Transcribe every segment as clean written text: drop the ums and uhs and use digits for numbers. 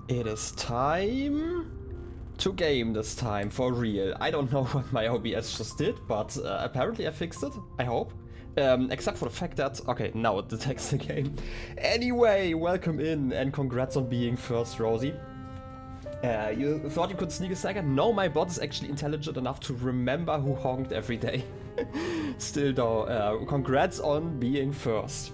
It is time to game this time, for real. I don't know what my OBS just did, but apparently I fixed it, I hope. Except for the fact that, okay, now it detects the game. Anyway, welcome in and congrats on being first, Rosie. You thought you could sneak a second? No, my bot is actually intelligent enough to remember who honked every day. Still though, congrats on being first.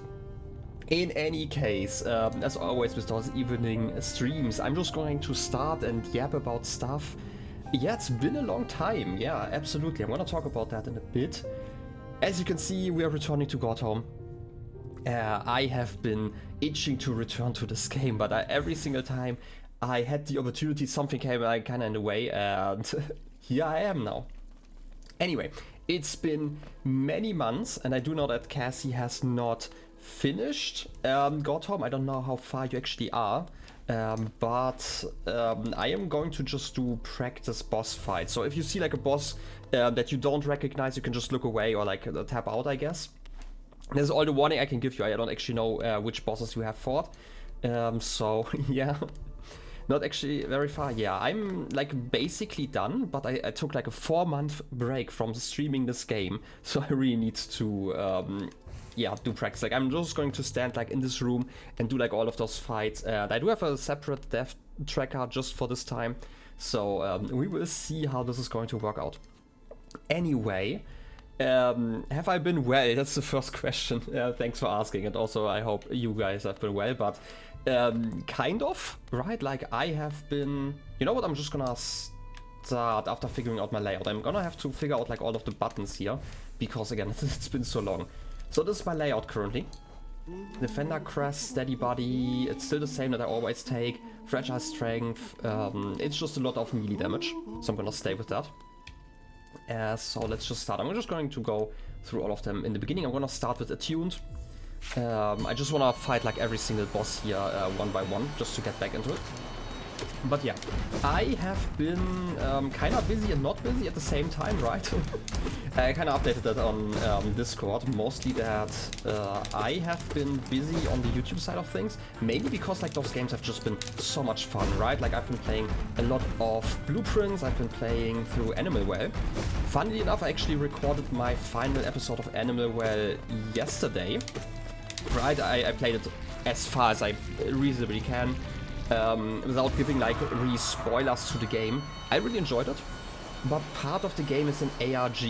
In any case, as always with those evening streams, I'm just going to start and yap about stuff. Yeah, it's been a long time, yeah, absolutely. I'm gonna talk about that in a bit. As you can see, we are returning to Godhome. I have been itching to return to this game, but every single time I had the opportunity, something came kinda in the way, and here I am now. Anyway, it's been many months, and I do know that Cassie has not finished Godhome. I don't know how far you actually are, but I am going to just do practice boss fights. So if you see like a boss that you don't recognize, you can just look away or like tap out, I guess. This is all the warning I can give you. I don't actually know which bosses you have fought. So yeah, not actually very far. Yeah, I'm like basically done, but I took like a 4-month break from streaming this game, so I really need to yeah, do practice. Like I'm just going to stand like in this room and do like all of those fights. I do have a separate death tracker just for this time, so we will see how this is going to work out. Anyway, have I been well? That's the first question. Thanks for asking, and also I hope you guys have been well, but kind of, right? Like I have been, you know what, I'm just gonna start after figuring out my layout. I'm gonna have to figure out like all of the buttons here, because again, it's been so long. So this is my layout currently. Defender crest, steady body, it's still the same that I always take. Fragile strength, it's just a lot of melee damage, so I'm gonna stay with that. So let's just start. I'm just going to go through all of them. In the beginning I'm gonna start with attuned. I just wanna fight like every single boss here one by one, just to get back into it. But yeah, I have been kind of busy and not busy at the same time, right? I kind of updated that on Discord, mostly that I have been busy on the YouTube side of things, mainly because like those games have just been so much fun, right? Like I've been playing a lot of Blueprints, I've been playing through Animal Well. Funnily enough, I actually recorded my final episode of Animal Well yesterday, right? I played it as far as I reasonably can. Without giving like really spoilers to the game. I really enjoyed it, but part of the game is an ARG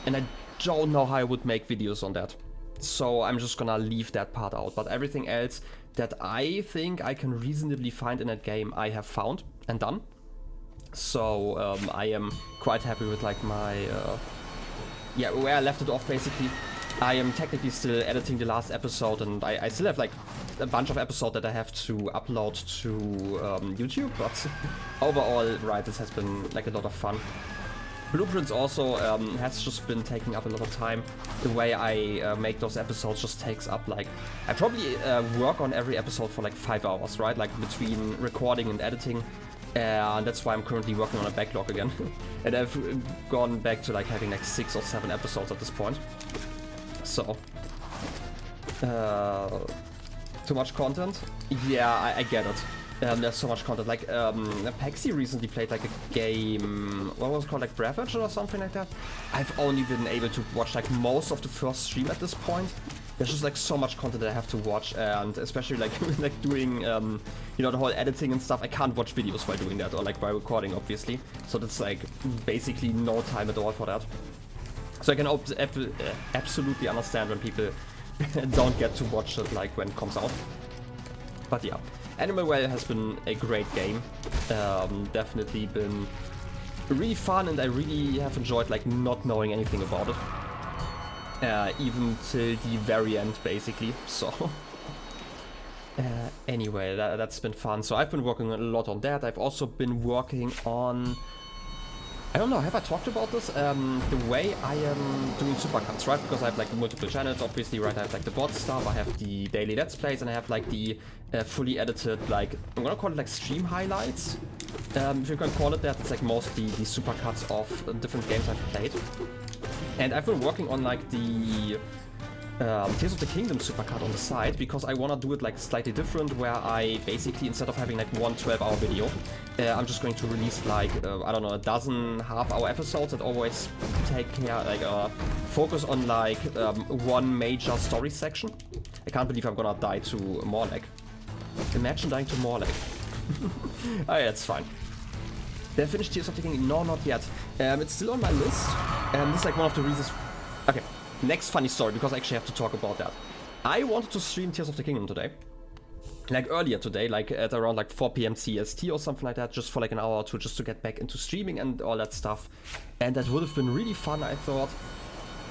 and I don't know how I would make videos on that, so I'm just gonna leave that part out. But everything else that I think I can reasonably find in that game I have found and done, so I am quite happy with like my yeah, where I left it off basically. I am technically still editing the last episode, and I still have like a bunch of episodes that I have to upload to YouTube, but overall, right, this has been like a lot of fun. Blueprints also has just been taking up a lot of time. The way I make those episodes just takes up like, I probably work on every episode for like 5 hours, right? Like between recording and editing. And that's why I'm currently working on a backlog again. And I've gone back to like having like 6 or 7 episodes at this point. So, too much content? Yeah, I get it. There's so much content. Like, Pexi recently played like a game, what was it called, like Bravage or something like that? I've only been able to watch like most of the first stream at this point. There's just like so much content that I have to watch, and especially like like doing, you know, the whole editing and stuff. I can't watch videos while doing that, or like by recording, obviously. So that's like basically no time at all for that. So I can absolutely understand when people don't get to watch it like when it comes out. But yeah, Animal Well has been a great game. Definitely been really fun, and I really have enjoyed like not knowing anything about it. Even till the very end basically, so... anyway, that's been fun. So I've been working a lot on that. I've also been working on... I don't know, have I talked about this? The way I am doing supercuts, right? Because I have like multiple channels, obviously, right? I have like the bot stuff, I have the daily let's plays, and I have like the fully edited, like, I'm gonna call it like stream highlights. If you can call it that, it's like mostly the supercuts of different games I've played. And I've been working on like the Tears of the Kingdom supercut on the side, because I wanna do it like slightly different, where I basically, instead of having like one 12-hour video, I'm just going to release like, I don't know, a dozen half-hour episodes that always take care, like, focus on like one major story section. I can't believe I'm gonna die to Mawlek. Imagine dying to Mawlek. Oh yeah, it's fine. Did I finish Tears of the Kingdom? No, not yet. It's still on my list. This is like one of the reasons... Okay, next funny story, because I actually have to talk about that. I wanted to stream Tears of the Kingdom today. Like earlier today, like at around like 4 PM CST or something like that, just for like an hour or two, just to get back into streaming and all that stuff. And that would have been really fun, I thought.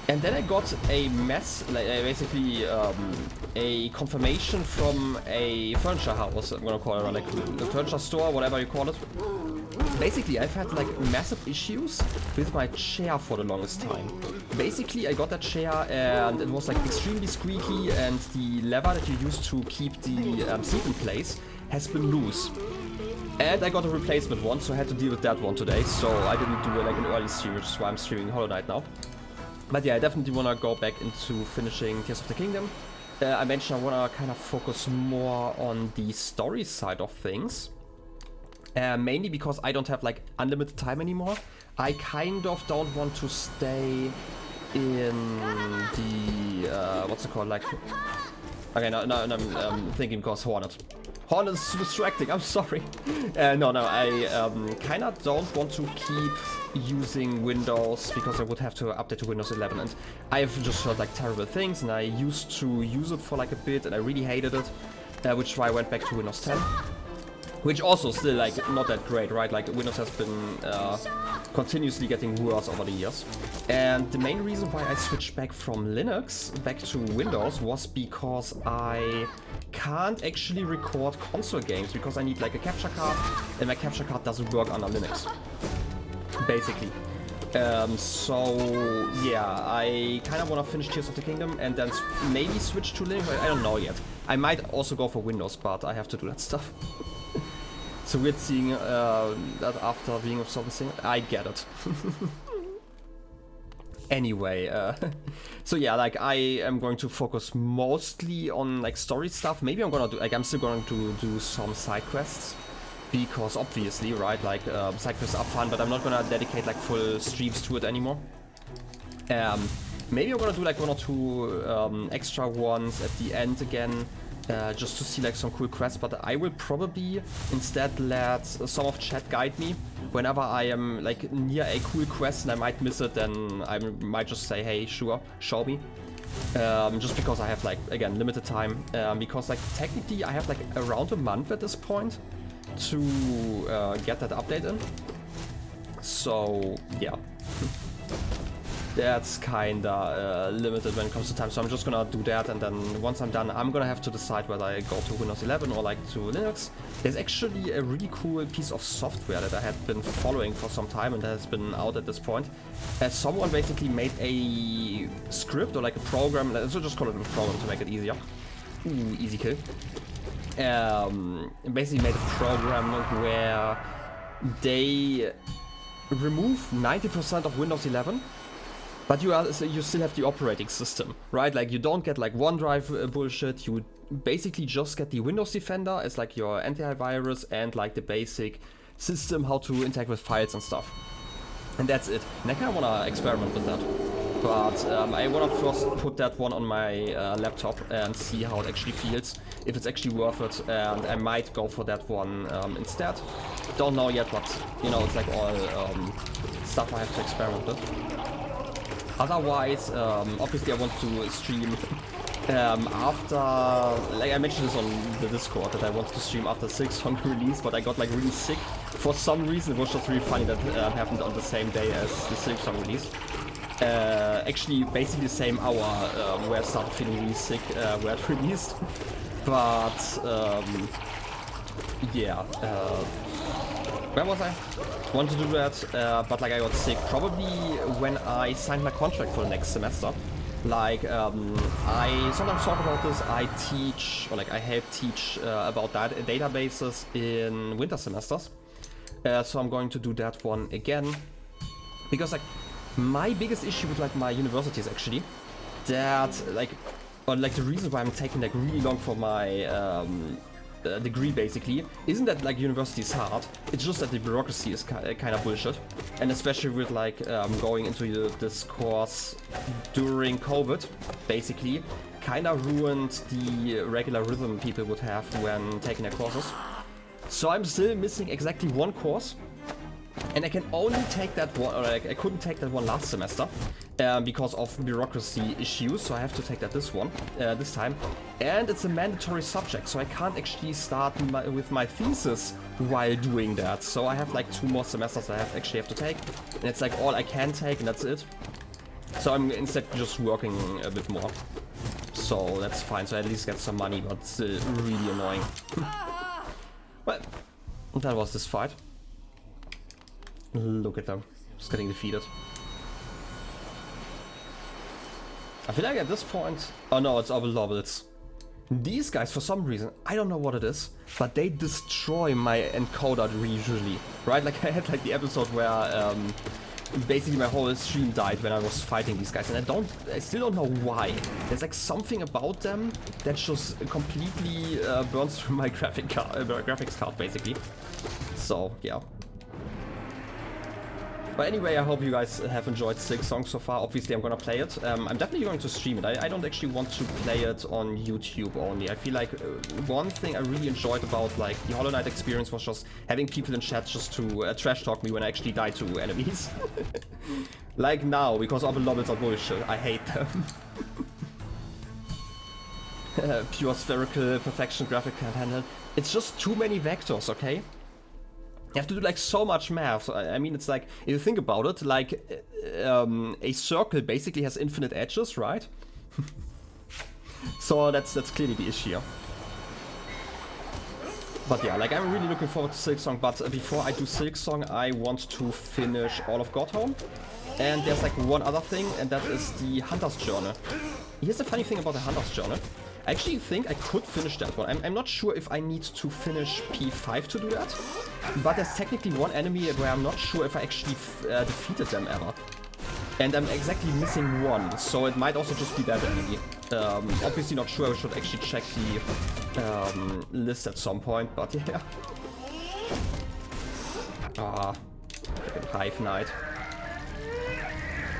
And then I got a mess, like basically a confirmation from a furniture house, I'm gonna call it, or like the furniture store, whatever you call it. Basically, I've had like massive issues with my chair for the longest time. Basically, I got that chair and it was like extremely squeaky, and the lever that you use to keep the seat in place has been loose. And I got a replacement one, so I had to deal with that one today. So I didn't do like an early stream, which is why I'm streaming Hollow Knight now. But yeah, I definitely want to go back into finishing Tears of the Kingdom. I mentioned I want to kind of focus more on the story side of things. Mainly because I don't have like unlimited time anymore. I kind of don't want to stay in the... what's it called? Like... Okay, no, I'm thinking because Hornet. Hornet is distracting, I'm sorry. No, I kind of don't want to keep using Windows, because I would have to update to Windows 11, and I've just heard like terrible things, and I used to use it for like a bit, and I really hated it, which is why I went back to Windows 10. Which also still like not that great, right? Like Windows has been continuously getting worse over the years. And the main reason why I switched back from Linux back to Windows was because I can't actually record console games, because I need like a capture card, and my capture card doesn't work under Linux, basically. So yeah, I kind of want to finish Tears of the Kingdom and then maybe switch to Linux. I don't know yet. I might also go for Windows, but I have to do that stuff. So weird seeing that after being of something. I get it. Anyway, so yeah, like I am going to focus mostly on like story stuff. Maybe I'm gonna do, like, I'm still going to do some side quests, because obviously, right, like side quests are fun, but I'm not gonna dedicate like full streams to it anymore. Maybe I'm gonna do like one or two extra ones at the end again. Just to see like some cool quests, but I will probably instead let some of chat guide me whenever I am like near a cool quest and I might miss it. Then I might just say, hey, sure, show me, just because I have like, again, limited time, because like technically I have like around a month at this point to get that update in, so yeah. That's kinda limited when it comes to time, so I'm just gonna do that, and then once I'm done, I'm gonna have to decide whether I go to Windows 11 or like to Linux. There's actually a really cool piece of software that I had been following for some time and that has been out at this point. Someone basically made a script or like a program, let's just call it a program to make it easier. Ooh, easy kill. Basically made a program where they remove 90% of Windows 11, but you still have the operating system, right? Like you don't get like OneDrive bullshit, you basically just get the Windows Defender as like your antivirus and like the basic system, how to interact with files and stuff. And that's it. And I kind of want to experiment with that. But I want to first put that one on my laptop and see how it actually feels, if it's actually worth it, and I might go for that one instead. Don't know yet, but you know, it's like all stuff I have to experiment with. Otherwise, obviously I want to stream after, like I mentioned this on the Discord, that I wanted to stream after 6 song release, but I got like really sick for some reason. It was just really funny that happened on the same day as the 6 song release. Actually, basically the same hour where I started feeling really sick, where it released. But yeah, where was I? Wanted to do that, but like I got sick probably when I signed my contract for the next semester. Like I sometimes talk about this. I teach, or like I help teach about databases in winter semesters. So I'm going to do that one again, because like my biggest issue with like my university is actually that like or like the reason why I'm taking like really long for my degree basically isn't that like university is hard. It's just that the bureaucracy is kind of bullshit, and especially with like going into this course during COVID, basically kind of ruined the regular rhythm people would have when taking their courses. So I'm still missing exactly one course. And I can only take that one, or like, I couldn't take that one last semester because of bureaucracy issues, so I have to take that this time. And it's a mandatory subject, so I can't actually start with my thesis while doing that. So I have like 2 more semesters I actually have to take, and it's like all I can take, and that's it. So I'm instead just working a bit more. So that's fine, so I at least get some money, but it's really annoying. Well, that was this fight. Look at them, just getting defeated. I feel like at this point... Oh no, it's Oblobbles. These guys, for some reason, I don't know what it is, but they destroy my encoder usually, right? Like I had like the episode where basically my whole stream died when I was fighting these guys, and I still don't know why. There's like something about them that just completely burns through my graphics card basically. So yeah. But anyway, I hope you guys have enjoyed Silksong so far. Obviously, I'm gonna play it. I'm definitely going to stream it. I don't actually want to play it on YouTube only. I feel like one thing I really enjoyed about like the Hollow Knight experience was just having people in chat just to trash talk me when I actually die to enemies. Like now, because Oblobbles are bullshit. I hate them. Pure spherical perfection graphic can't handle. It's just too many vectors, okay? You have to do like so much math. I mean, it's like, if you think about it, like a circle basically has infinite edges, right? So that's clearly the issue. But yeah, like I'm really looking forward to Silksong, but before I do Silksong, I want to finish all of Godhome. And there's like one other thing, and that is the Hunter's Journal. Here's the funny thing about the Hunter's Journal. I actually think I could finish that one. I'm not sure if I need to finish P5 to do that, but there's technically one enemy where I'm not sure if I actually defeated them ever. And I'm exactly missing one, so it might also just be that enemy. Obviously not sure, I should actually check the list at some point, but yeah. Ah, Hive Knight.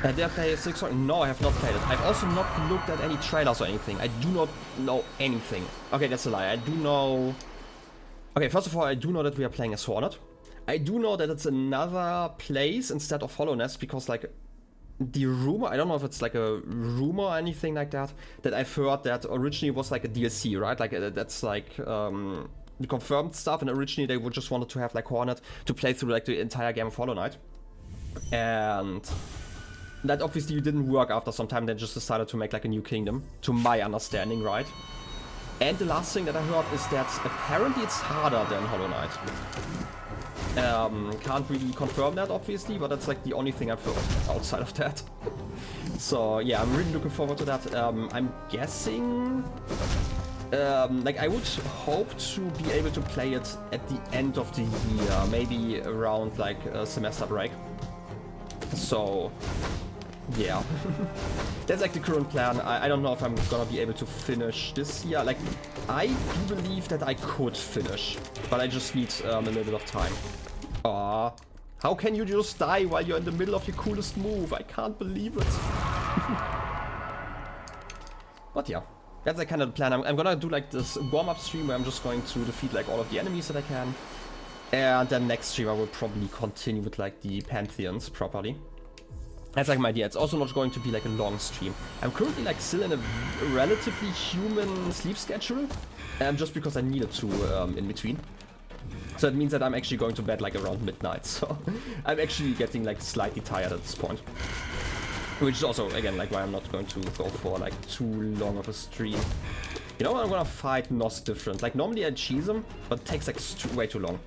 Did I play Silksong? No, I have not played it. I've also not looked at any trailers or anything. I do not know anything. Okay, that's a lie. I do know... Okay, first of all, I do know that we are playing as Hornet. I do know that it's another place instead of Hollow Nest, because like the rumor, I don't know if it's like a rumor or anything like that, that I've heard that originally was like a DLC, right? Like that's like the confirmed stuff, and originally they would just wanted to have like Hornet to play through like the entire game of Hollow Knight. And that obviously didn't work after some time. They just decided to make like a new kingdom, to my understanding, right? And the last thing that I heard is that apparently it's harder than Hollow Knight. Can't really confirm that obviously, but that's like the only thing I've heard outside of that. So yeah, I'm really looking forward to that. I'm guessing... like I would hope to be able to play it at the end of the year, maybe around like a semester break. So... yeah, that's like the current plan. I don't know if I'm gonna be able to finish this year. Like, I do believe that I could finish, but I just need a little bit of time. Aww. How can you just die while you're in the middle of your coolest move? I can't believe it. But yeah, that's like kind of the plan. I'm gonna do like this warm-up stream where I'm just going to defeat like all of the enemies that I can. And then next stream I will probably continue with like the Pantheons properly. That's like my idea. It's also not going to be like a long stream. I'm currently like still in a relatively human sleep schedule, just because I needed to in between. So it means that I'm actually going to bed like around midnight. So I'm actually getting like slightly tired at this point. Which is also again like why I'm not going to go for like too long of a stream. You know what? I'm gonna fight Nosk different. Like normally I cheese him, but it takes like way too long.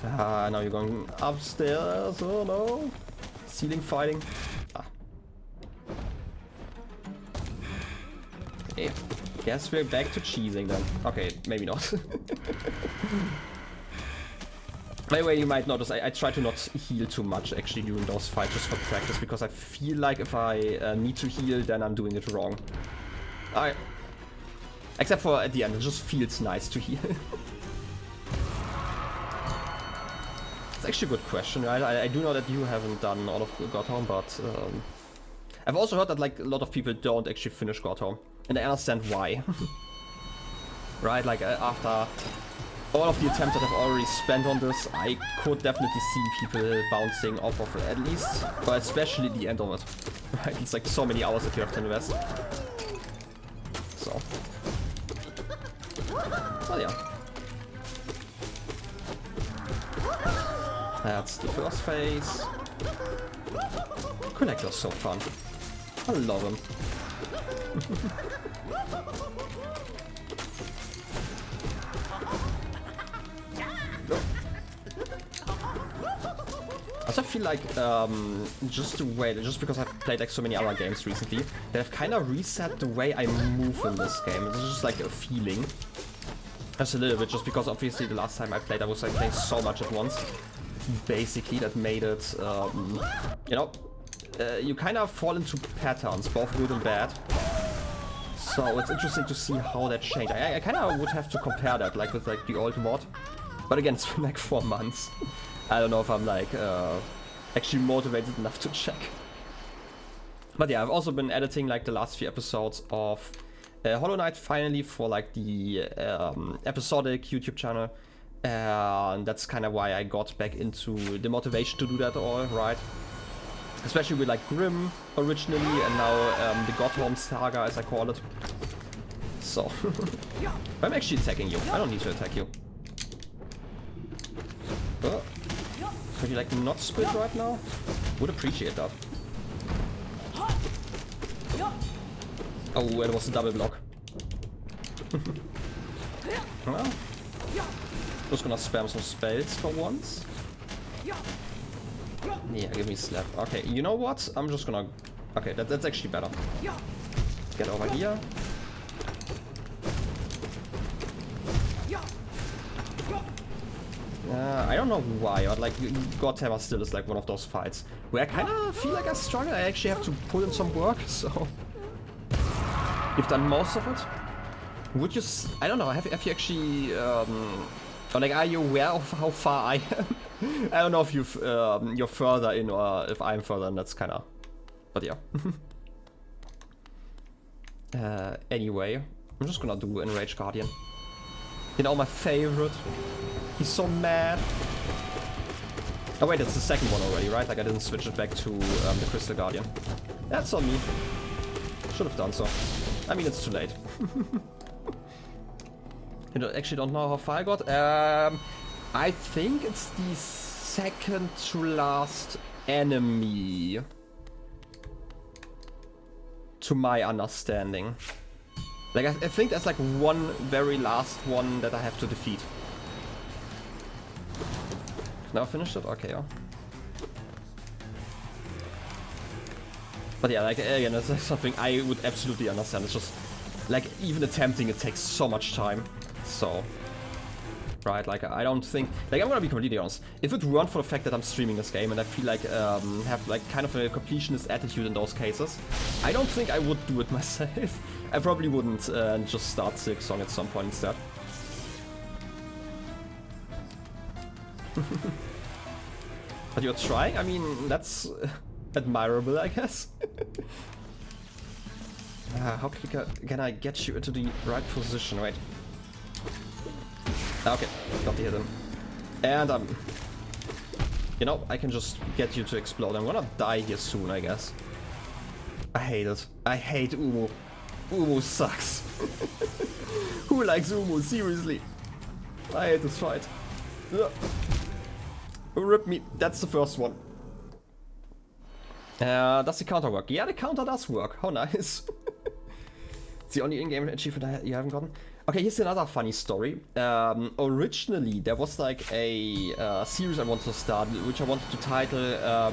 Ah, now you're going upstairs. Oh no. Ceiling fighting. Ah. Okay. Guess we're back to cheesing then. Okay, maybe not. By the way, you might notice I try to not heal too much actually during those fights just for practice, because I feel like if I need to heal, then I'm doing it wrong. Except for at the end, it just feels nice to heal. It's actually a good question, right? I do know that you haven't done all of Godhome, but I've also heard that like a lot of people don't actually finish Godhome, and I understand why. Right, like after all of the attempts that I've already spent on this, I could definitely see people bouncing off of it at least, but especially the end of it. Right, it's like so many hours that you have to invest. So. Oh yeah. That's the first phase. Connector's so fun. I love him. I also feel like just because I've played like so many other games recently, that I've kind of reset the way I move in this game. It's just like a feeling. Just a little bit, just because obviously the last time I played I was like playing so much at once. Basically that made it, you know, you kind of fall into patterns, both good and bad. So it's interesting to see how that changed. I kind of would have to compare that like with like the old mod. But again, it's been like 4 months. I don't know if I'm like actually motivated enough to check. But yeah, I've also been editing like the last few episodes of Hollow Knight finally for like the episodic YouTube channel. And that's kind of why I got back into the motivation to do that all, right? Especially with like Grimm originally, and now the Godhome saga as I call it. So, I'm actually attacking you. I don't need to attack you. Could you like not split right now? Would appreciate that. Oh, it was a double block. Well, just gonna spam some spells for once. Yeah, give me slap. Okay, you know what? I'm just gonna... Okay, that's actually better. Get over here. I don't know why, but like God Tamer still is like one of those fights where I kind of feel like I struggle. I actually have to put in some work, so... You've done most of it? Would you... I don't know, have you actually... Or like, are you aware of how far I am? I don't know if you're further in or if I'm further, and that's kind of... But yeah. Anyway, I'm just gonna do Enraged Guardian. You know, my favorite. He's so mad. Oh wait, it's the second one already, right? Like I didn't switch it back to the Crystal Guardian. That's on me. Should have done so. I mean, it's too late. You actually don't know how far I got. I think it's the second to last enemy. To my understanding. Like, I think there's like one very last one that I have to defeat. Now finished it? Okay, yeah. But yeah, like, again, that's like something I would absolutely understand. It's just, like, even attempting it takes so much time. So, right, like, I don't think... Like, I'm gonna be completely honest. If it weren't for the fact that I'm streaming this game and I feel like, have, like, kind of a completionist attitude in those cases, I don't think I would do it myself. I probably wouldn't just start Silksong at some point instead. But you're trying? I mean, that's admirable, I guess. How can I get you into the right position? Wait. Okay, got the hit him. And you know, I can just get you to explode. I'm gonna die here soon, I guess. I hate it. I hate Uumuu. Uumuu sucks. Who likes Uumuu? Seriously. I hate this fight. Rip me. That's the first one. Does the counter work? Yeah, the counter does work. How nice. It's the only in-game achievement you haven't gotten. Okay, here's another funny story. Originally, there was like a series I wanted to start, which I wanted to title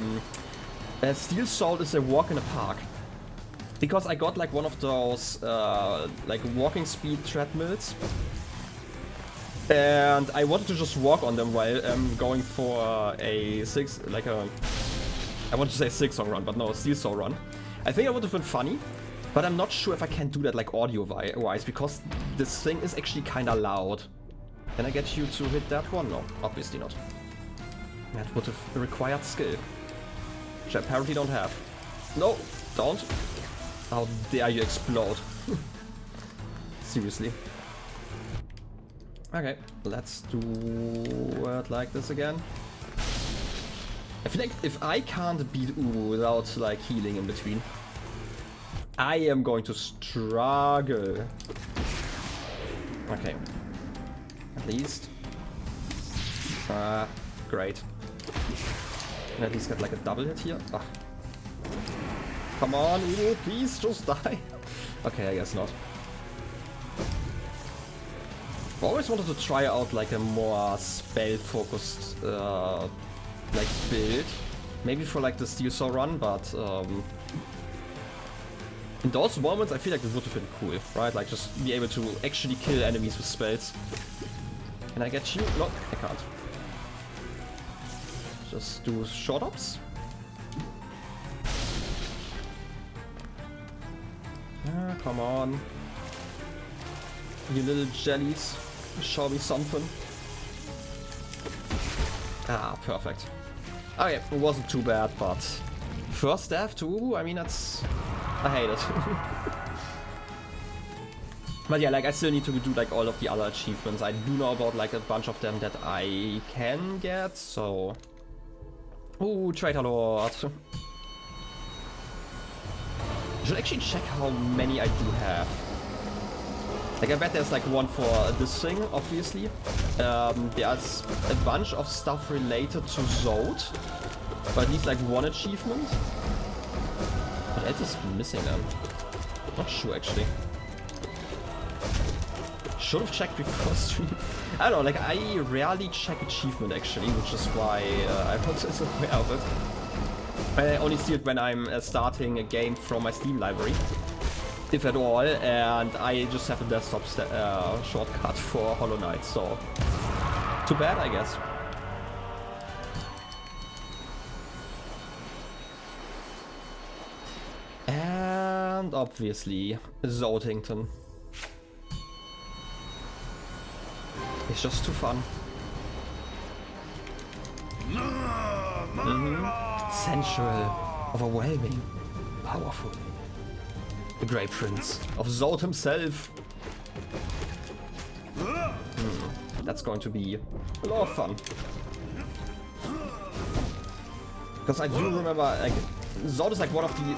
Steel Soul is a Walk in a Park. Because I got like one of those like walking speed treadmills. And I wanted to just walk on them while going for a I wanted to say 6-song run, but no, a Steel Soul run. I think it would have been funny, but I'm not sure if I can do that like audio-wise, because this thing is actually kinda loud. Can I get you to hit that one? No, obviously not. That would have required skill, which I apparently don't have. No, don't. How dare you explode. Seriously. Okay, let's do it like this again. I feel like if I can't beat Uumuu without like healing in between, I am going to struggle. Okay. At least. Great. Can I at least get like a double hit here? Ah. Come on, Uumuu, please just die. Okay, I guess not. I always wanted to try out like a more spell-focused like build. Maybe for like the Steel Soul run, but in those moments I feel like it would have been cool, right? Like just be able to actually kill enemies with spells. Can I get you? No, I can't. Just do short ups. Ah, come on. You little jellies. Show me something. Ah, perfect. Okay, it wasn't too bad, but first death to Uumuu, I mean, that's... I hate it. But yeah, like I still need to do like all of the other achievements. I do know about like a bunch of them that I can get, so... Ooh, Traitor Lord. I should actually check how many I do have. Like I bet there's like one for this thing, obviously. There's a bunch of stuff related to Zote, but at least like one achievement. What else is missing then? Not sure actually. Should have checked before stream. I don't know, like I rarely check achievement actually, which is why I'm not so aware of it. I only see it when I'm starting a game from my Steam library. If at all, and I just have a desktop shortcut for Hollow Knight, so too bad, I guess. And obviously, Zotington. It's just too fun. Sensual, overwhelming, powerful. The Grey Prince of Zote himself. That's going to be a lot of fun. Because I do remember, like, Zote is like one of the,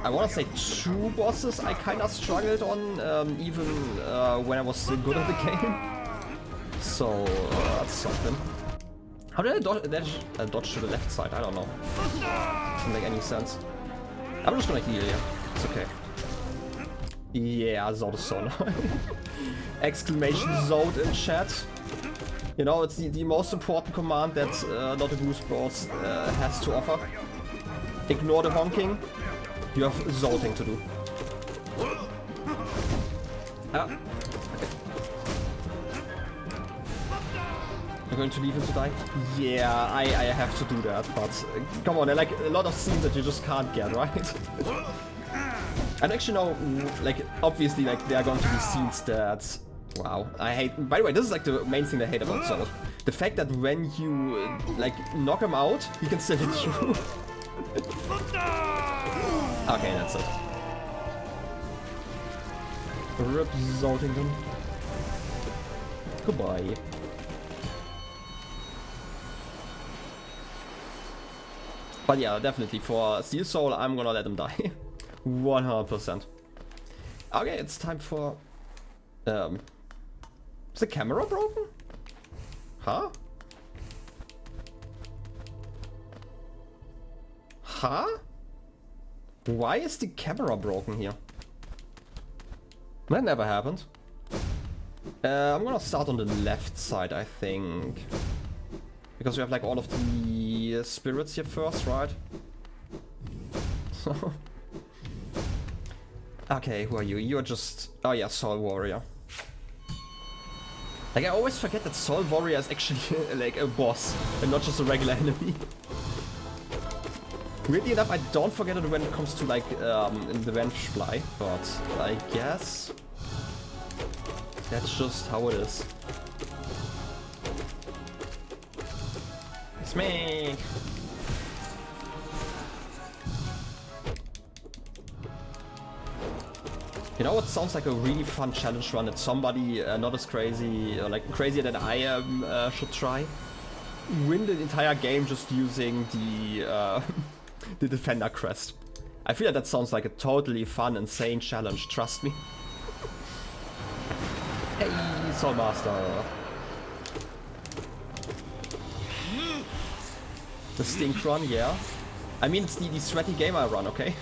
I want to say 2 bosses I kind of struggled on, even when I was still good at the game. So, that's something. How did I dodge to the left side? I don't know. Doesn't make any sense. I'm just gonna heal here. It's okay. Yeah, Zote is so annoying. Exclamation Zote in chat. You know, it's the most important command that not a Gruz Bros has to offer. Ignore the honking. You have Zoting to do. Ah. Okay. You're going to leave him to die? Yeah, I have to do that, but come on, there are like a lot of scenes that you just can't get, right? And actually no, like, obviously, like, there are going to be scenes that... Wow, I hate... By the way, this is like the main thing I hate about Zote. The fact that when you, like, knock him out, he can still hit you. Okay, that's it. Rip Zotington. Goodbye. But yeah, definitely for Steel Soul, I'm gonna let him die. 100%. Okay, it's time for... Is the camera broken? Huh? Huh? Why is the camera broken here? That never happened. I'm gonna start on the left side, I think. Because we have like all of the spirits here first, right? Okay, who are you? You're just... Oh yeah, Soul Warrior. Like, I always forget that Soul Warrior is actually like a boss and not just a regular enemy. Weirdly enough, I don't forget it when it comes to like the Vengefly, but I guess that's just how it is. It's me! You know what sounds like a really fun challenge run that somebody not as crazy, or like crazier than I am, should try? Win the entire game just using the the Defender crest. I feel like that sounds like a totally fun, insane challenge, trust me. Hey, Soul Master! The stink run, yeah. I mean, it's the sweaty gamer run, okay?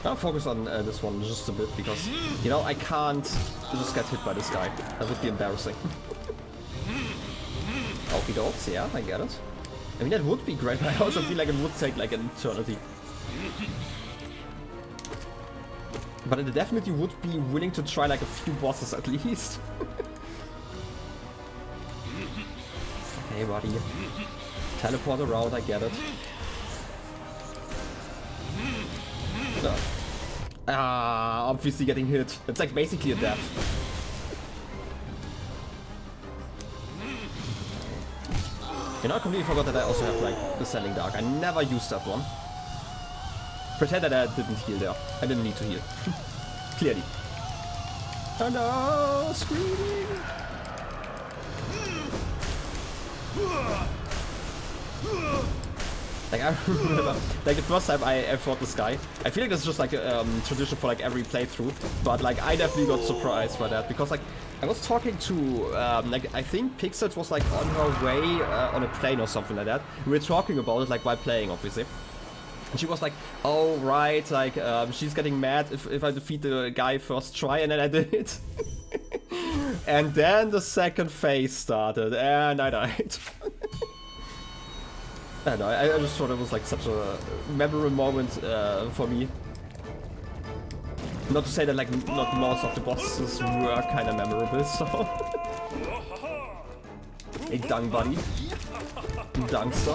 I'll focus on this one just a bit because, you know, I can't just get hit by this guy. That would be embarrassing. Okie dokes, yeah, I get it. I mean, that would be great, but I also feel like it would take like an eternity. But I definitely would be willing to try like a few bosses at least. Okay, buddy. Teleport around, I get it. Ah, obviously getting hit. It's like basically a death. You know, I completely forgot that I also have like Descending Dark. I never used that one. Pretend that I didn't heal there. I didn't need to heal. Clearly. Oh no, screaming! Like I remember, like the first time I fought this guy, I feel like that's just like a tradition for like every playthrough, but like I definitely got surprised by that because like I was talking to like I think Pixel was like on her way on a plane or something like that. We were talking about it like while playing, obviously. And she was like, oh right, like she's getting mad if I defeat the guy first try, and then I did it. And then the second phase started and I died. I don't know, I just thought it was like such a memorable moment for me. Not to say that like not most of the bosses were kind of memorable, so... Hey Dung buddy. Dungster.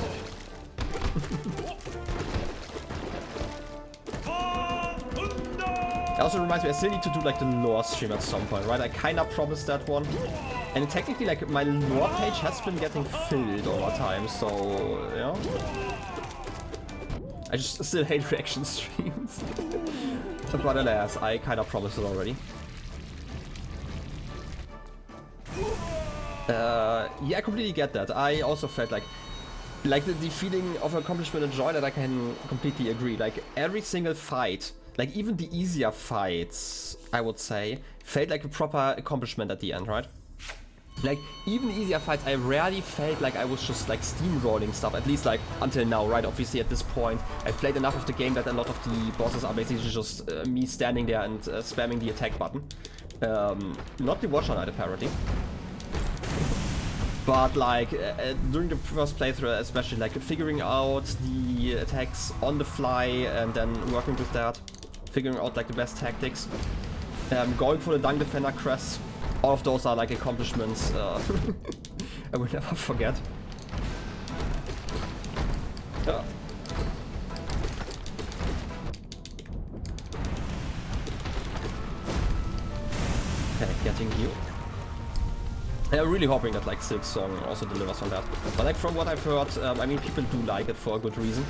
It also reminds me, I still need to do like the lore stream at some point, right? I kinda promised that one. And technically, like, my lore page has been getting filled over time, so, you know? I just still hate reaction streams. But alas, I kinda promised it already. Yeah, I completely get that. I also felt like the feeling of accomplishment and joy that I can completely agree. Like, every single fight, like, even the easier fights, I would say, felt like a proper accomplishment at the end, right? Like, even easier fights, I rarely felt like I was just, like, steamrolling stuff, at least, like, until now, right? Obviously, at this point, I've played enough of the game that a lot of the bosses are basically just me standing there and spamming the attack button. Not the Watcher Knight, apparently. But, like, during the first playthrough, especially, like, figuring out the attacks on the fly and then working with that, figuring out, like, the best tactics, going for the Dung Defender crest. All of those are like accomplishments I will never forget. Yeah. Okay, getting you. I'm really hoping that like Silk Song also delivers on that. But like from what I've heard, I mean people do like it for a good reason.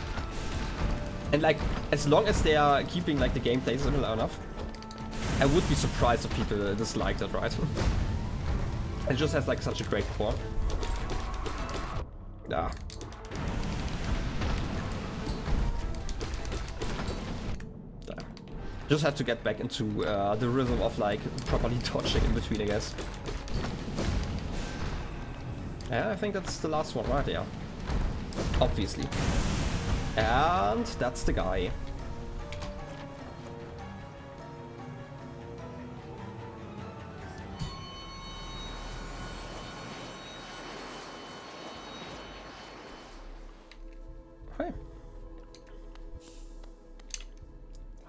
And like as long as they are keeping like the gameplay similar enough, I would be surprised if people disliked it, right? It just has like such a great core. Yeah. Just have to get back into the rhythm of like properly dodging in between, I guess. Yeah, I think that's the last one, right? Yeah. Obviously. And that's the guy.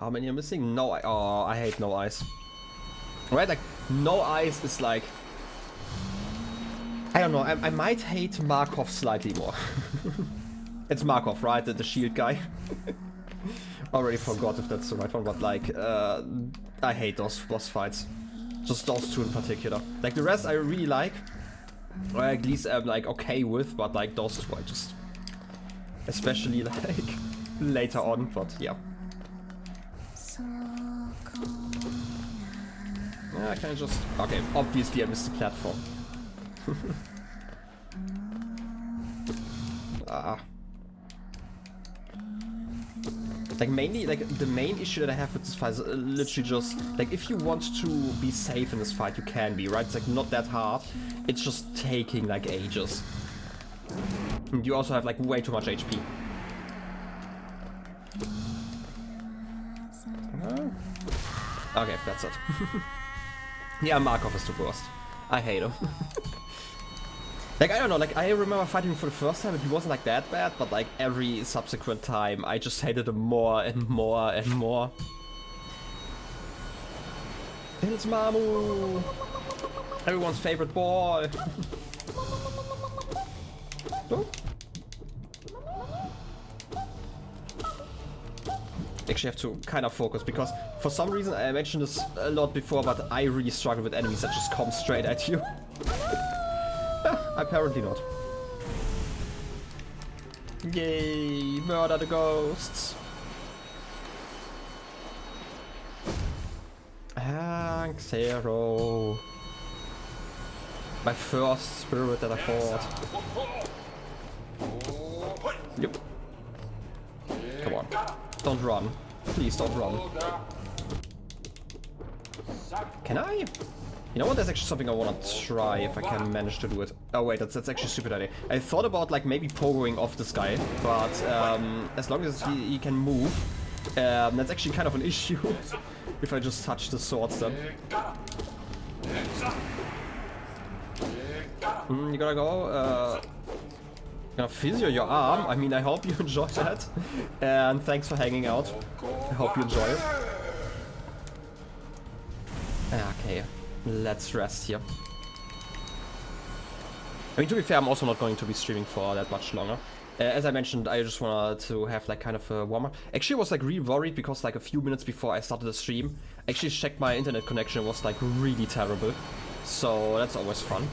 How many are missing? No, oh, I hate no eyes. Right, like, no eyes is like... I don't know, I might hate Markoth slightly more. It's Markoth, right? The shield guy. Already forgot if that's the right one, but like, I hate those boss fights. Just those two in particular. Like, the rest I really like. Or at least I'm like okay with, but like those two I just... Especially like later on, but yeah. Yeah, can I just... Okay, obviously I missed the platform. Like mainly, like the main issue that I have with this fight is literally just like if you want to be safe in this fight, you can be, right? It's like not that hard. It's just taking like ages. And you also have like way too much HP. Okay, that's it. Yeah, Markoth is the worst. I hate him. Like, I don't know, like, I remember fighting him for the first time and he wasn't like that bad, but like every subsequent time I just hated him more and more and more. It's Marmu! Everyone's favorite boy! Oh. Actually have to kind of focus because for some reason I mentioned this a lot before, but I really struggle with enemies that just come straight at you. Apparently not. Yay! Murder the ghosts! Ah, Xero. My first spirit that I fought. Yep. Come on. Don't run. Please don't run. Can I? You know what, there's actually something I want to try if I can manage to do it. Oh wait, that's actually a stupid idea. I thought about like maybe pogoing off this guy, but as long as he can move, that's actually kind of an issue if I just touch the swords then. You gotta go, gonna physio your arm. I mean, I hope you enjoy that. And thanks for hanging out. I hope you enjoy it. Okay. Let's rest here. I mean, to be fair, I'm also not going to be streaming for that much longer. As I mentioned, I just wanted to have like kind of a warm-up. Actually, I was like really worried because like a few minutes before I started the stream, I actually checked my internet connection. It was like really terrible. So that's always fun.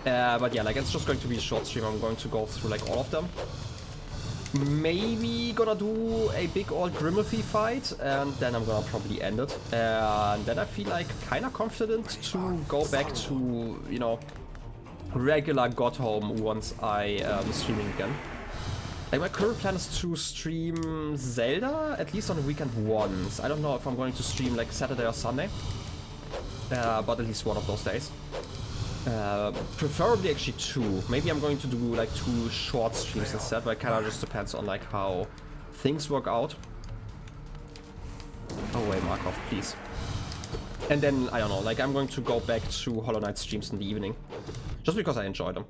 But yeah, like it's just going to be a short stream. I'm going to go through like all of them. Maybe gonna do a big old Grimmethy fight, and then I'm gonna probably end it. And then I feel like kinda confident to go back to, you know, regular Godhome once I am streaming again. Like my current plan is to stream Zelda at least on the weekend once. I don't know if I'm going to stream like Saturday or Sunday, but at least one of those days. Preferably actually two. Maybe I'm going to do like 2 short streams instead, but it kind of just depends on like how things work out. Oh wait, Markoth, please. And then, I don't know, like I'm going to go back to Hollow Knight streams in the evening. Just because I enjoy them.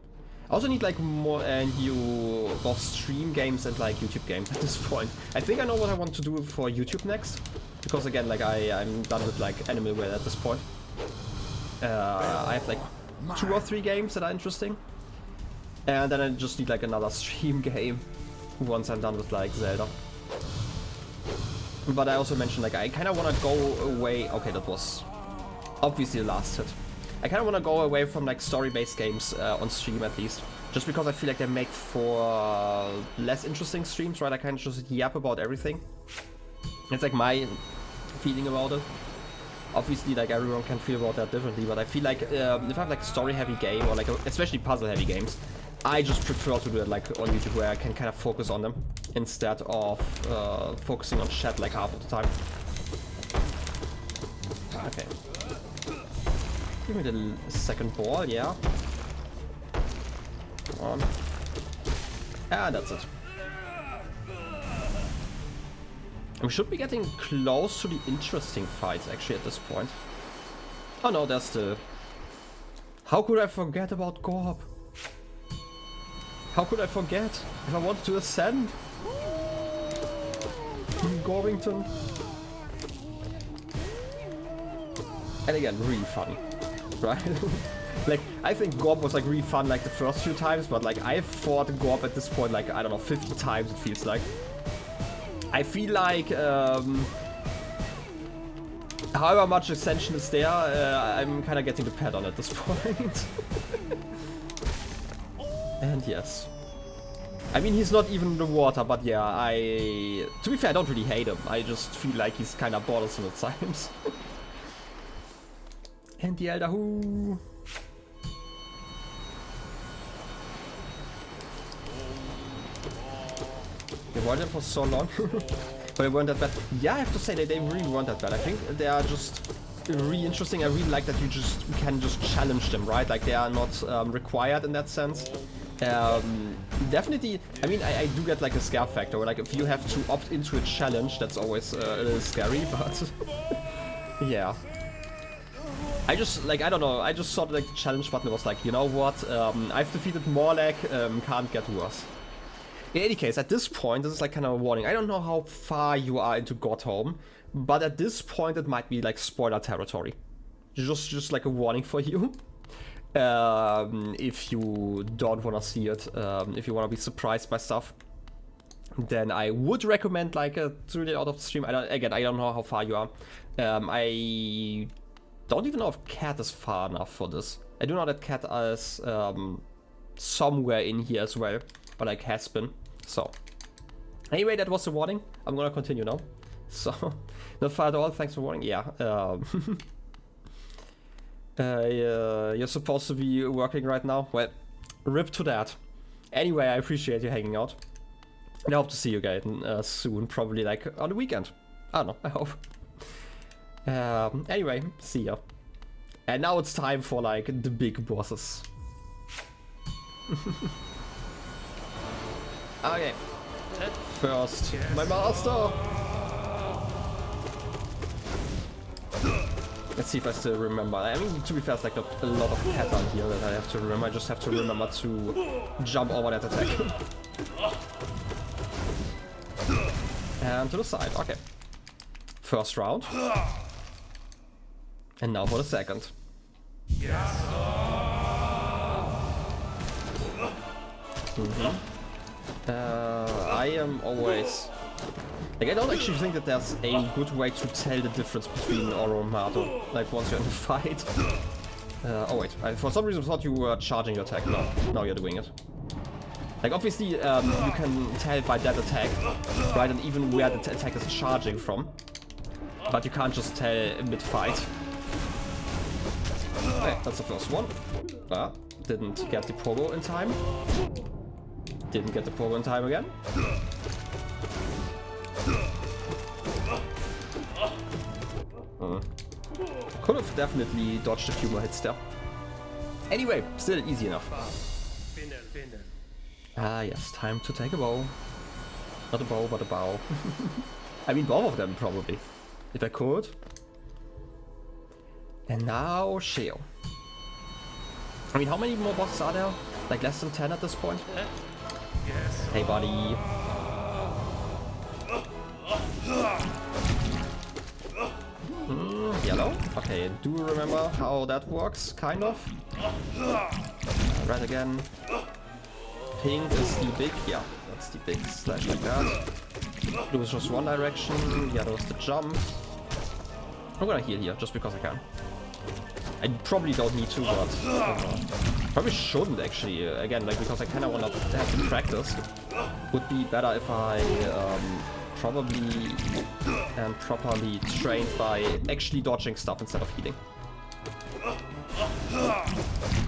I also need like more new both stream games and like YouTube games at this point. I think I know what I want to do for YouTube next. Because again, like I'm done with like Animalware at this point. I have like 2 or 3 games that are interesting. And then I just need like another stream game once I'm done with like Zelda. But I also mentioned like I kind of want to go away. Okay, that was obviously the last hit. I kind of want to go away from like story-based games on stream at least. Just because I feel like they make for less interesting streams, right? I kind of just yap about everything. It's like my feeling about it. Obviously, like everyone can feel about that differently, but I feel like if I have like story-heavy game or like especially puzzle-heavy games, I just prefer to do it like on YouTube where I can kind of focus on them instead of focusing on chat like half of the time. Okay. Give me the second ball, yeah. Come on. Ah, that's it. We should be getting close to the interesting fights actually at this point. Oh no, there's the... How could I forget about Gorb? How could I forget if I wanted to ascend? Gorbington. And again, really fun, right? Like, I think Gorb was like really fun like the first few times, but like I've fought Gorb at this point like, I don't know, 50 times it feels like. I feel like, however much ascension is there, I'm kind of getting the pad on at this point. And yes. I mean, he's not even the water, but yeah, to be fair, I don't really hate him. I just feel like he's kind of bothersome at times. And the Elder Who. They weren't them for so long, but they weren't that bad. Yeah, I have to say that they really weren't that bad. I think they are just really interesting. I really like that you can just challenge them, right? Like they are not required in that sense. Definitely, I mean, I do get like a scare factor. Like if you have to opt into a challenge, that's always a little scary, but yeah. I just, like, I don't know, I just thought like the challenge button was like, you know what, I've defeated Mawlek, can't get worse. In any case, at this point, this is like kind of a warning. I don't know how far you are into Godhome, but at this point it might be like spoiler territory. Just like a warning for you. If you don't want to see it, if you want to be surprised by stuff, then I would recommend like a 3 out of the stream. I don't know how far you are. I don't even know if Cat is far enough for this. I do know that Cat is somewhere in here as well, but like has been. So anyway, that was the warning. I'm gonna continue now. So not far at all. Thanks for warning. Yeah. You're supposed to be working right now. Well, rip to that. Anyway, I appreciate you hanging out, and I hope to see you again soon. Probably like on the weekend. I don't know. I hope. Anyway, see ya. And now it's time for like the big bosses. Okay. First, my master. Let's see if I still remember. I mean, to be fair, it's like a lot of pattern here that I have to remember. I just have to remember to jump over that attack. And to the side. Okay. First round. And now for the second. I am always... Like, I don't actually think that there's a good way to tell the difference between Oro Mato, like once you're in the fight. Oh wait, I for some reason thought you were charging your attack. No, now you're doing it. Like obviously you can tell by that attack, right, and even where the attack is charging from. But you can't just tell mid-fight. Okay, that's the first one. Didn't get the pogo in time. Didn't get the pogo in time again. Could have definitely dodged a few more hits there. Anyway, still easy enough. Ah yes, time to take a bow. Not a bow, but a bow. I mean both of them probably, if I could. And now Sheo. I mean, how many more bosses are there? Like less than 10 at this point? Yes. Hey buddy. Yellow. Okay, I do remember how that works, kind of. Red again. Pink is the big, yeah, that's the big slash like that. Blue is just one direction, yellow is the jump. I'm gonna heal here, just because I can. I probably don't need to, but probably shouldn't actually, again, like because I kinda wanna have to practice. Would be better if I probably and properly trained by actually dodging stuff instead of healing.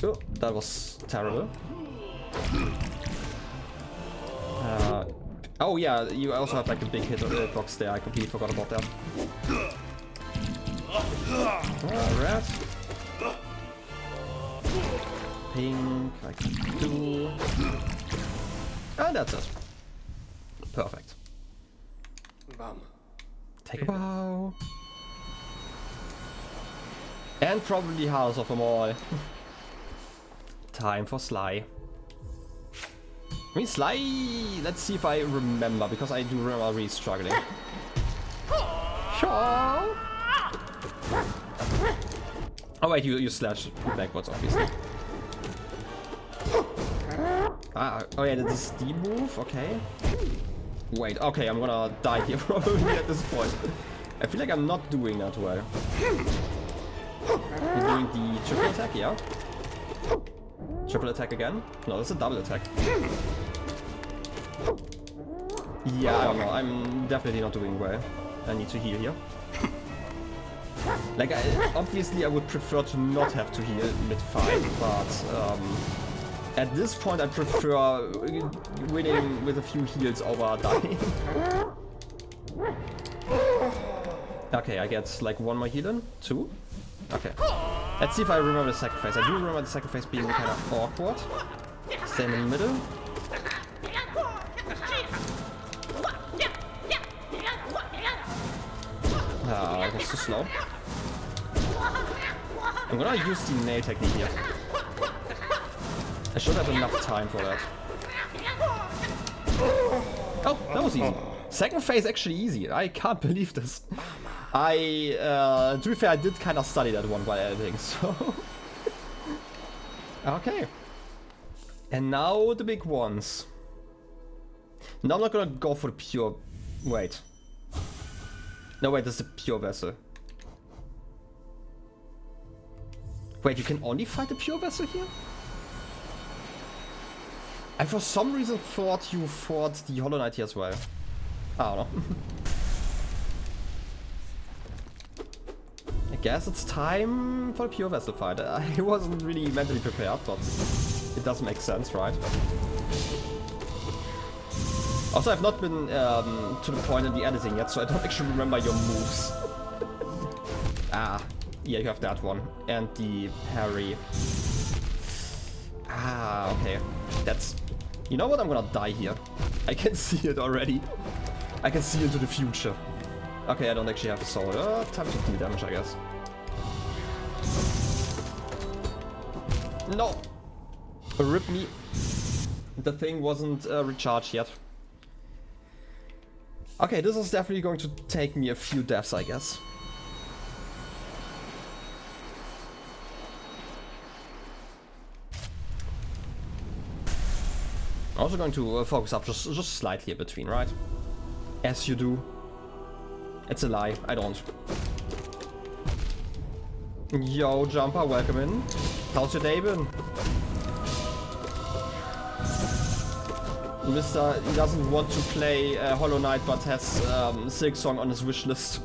Oh, that was terrible. Oh yeah, you also have like a big hit box there, I completely forgot about that. Red. Pink, I can do. And that's it. Perfect. Take a bow. And probably hardest of them all. Time for Sly. I mean, Sly, let's see if I remember, because I do remember really struggling. Sure. Oh wait, you slash backwards, obviously. Ah, oh yeah, this is the move, okay. Wait, okay, I'm gonna die here probably at this point. I feel like I'm not doing that well. You're doing the triple attack, yeah? Triple attack again? No, that's a double attack. Yeah, I don't know, I'm definitely not doing well. I need to heal here. Like, obviously I would prefer to not have to heal mid-fight, but at this point I prefer winning with a few heals over dying. Okay, I get like one more heal in, 2. Okay. Let's see if I remember the sacrifice. I do remember the sacrifice being kind of awkward. Stay in the middle. Ah, that's too slow. I'm gonna use the nail technique here. I should have enough time for that. Oh, that was easy. Second phase actually easy. I can't believe this. To be fair, I did kind of study that one while editing, so... Okay. And now the big ones. Now I'm not gonna go for the pure... Wait. No, wait, this is a pure vessel. Wait, you can only fight the pure vessel here? I for some reason thought you fought the Hollow Knight here as well. I don't know. I guess it's time for a pure vessel fight. I wasn't really mentally prepared, but it does make sense, right? Also, I've not been to the point in the editing yet, so I don't actually remember your moves. Ah, yeah, you have that one. And the parry. Ah, okay. That's... You know what? I'm gonna die here. I can see it already. I can see into the future. Okay, I don't actually have a soul. Time to do damage, I guess. No! Rip me. The thing wasn't recharged yet. Okay, this is definitely going to take me a few deaths, I guess. I'm also going to focus up just slightly in between, right? As you do. It's a lie, I don't. Yo, Jumper, welcome in. How's your day been? Mr. He doesn't want to play Hollow Knight, but has Silksong on his wish list.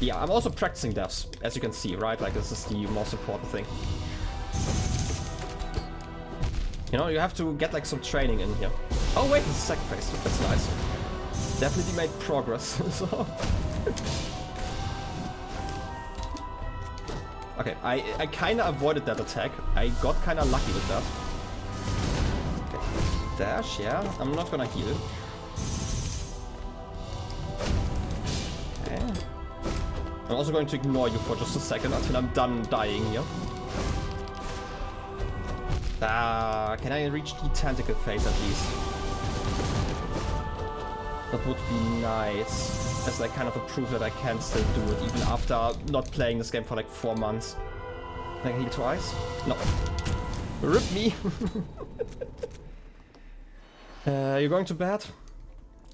Yeah, I'm also practicing devs, as you can see, right? Like, this is the most important thing. You know, you have to get like some training in here. Oh wait, this is second phase. That's nice. Definitely made progress. So. Okay, I kinda avoided that attack. I got kinda lucky with that. Okay. Dash, yeah. I'm not gonna heal. Okay. I'm also going to ignore you for just a second until I'm done dying here. Can I reach the tentacle phase at least? That would be nice. As like kind of a proof that I can still do it even after not playing this game for like 4 months. Can I heal twice? No. Rip me! You're going to bed?